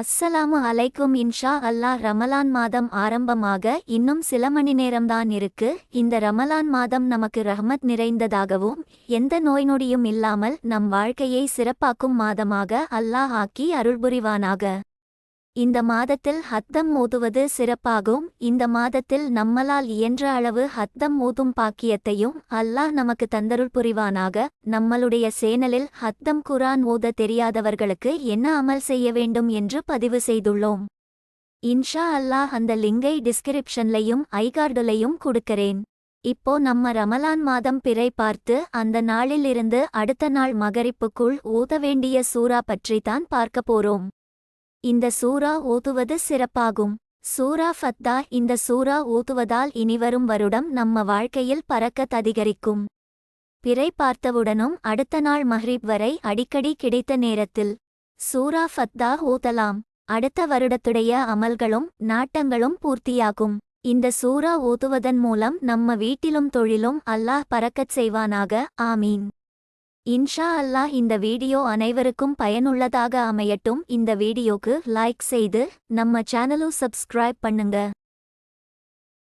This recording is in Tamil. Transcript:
அஸ்ஸலாமு அலைக்கும். இன்ஷா அல்லாஹ் ரமலான் மாதம் ஆரம்பமாக இன்னும் சில மணி நேரம்தான் இருக்கு. இந்த ரமலான் மாதம் நமக்கு ரஹ்மத் நிறைந்ததாகவும் எந்த நோய் நொடியும் இல்லாமல் நம் வாழ்க்கையை சிறப்பாக்கும் மாதமாக அல்லாஹ் ஆக்கி அருள்புரிவானாக. இந்த மாதத்தில் ஹத்தம் ஓதுவது சிறப்பாகும். இந்த மாதத்தில் நம்மளால் இயன்ற அளவு ஹத்தம் ஓதும் பாக்கியத்தையும் அல்லாஹ் நமக்கு தந்தருள் புரிவானாக. நம்மளுடைய சேனலில் ஹத்தம் குரான் ஓத தெரியாதவர்களுக்கு என்ன அமல் செய்ய வேண்டும் என்று பதிவு செய்துள்ளோம். இன்ஷா அல்லாஹ் அந்த லிங்கை டிஸ்கிரிப்ஷன்லையும் ஐகார்டுலையும் கொடுக்கிறேன். இப்போ நம்ம ரமலான் மாதம் பிறை பார்த்து அந்த நாளில் இருந்து அடுத்த நாள் மகரிப்புக்குள் ஓத வேண்டிய சூரா பற்றித்தான் பார்க்க போறோம். இந்த சூரா ஓதுவது சிறப்பாகும். சூரா ஃபத்தா. இந்த சூரா ஓதுவதால் இனிவரும் வருடம் நம்ம வாழ்க்கையில் பரக்கத் அதிகரிக்கும். பிறை பார்த்தவுடனும் அடுத்த நாள் மஹ்ரிப் வரை அடிக்கடி கிடைத்த நேரத்தில் சூரா ஃபத்தா ஓதலாம். அடுத்த வருடத்துடைய அமல்களும் நாட்டங்களும் பூர்த்தியாகும். இந்த சூரா ஓதுவதன் மூலம் நம்ம வீட்டிலும் தொழிலும் அல்லாஹ் பரக்கத் செய்வானாக. ஆமீன். இன்ஷா அல்லாஹ் இந்த வீடியோ அனைவருக்கும் பயனுள்ளதாக அமையட்டும். இந்த வீடியோக்கு லைக் செய்து நம்ம சேனலும் சப்ஸ்கிரைப் பண்ணுங்க.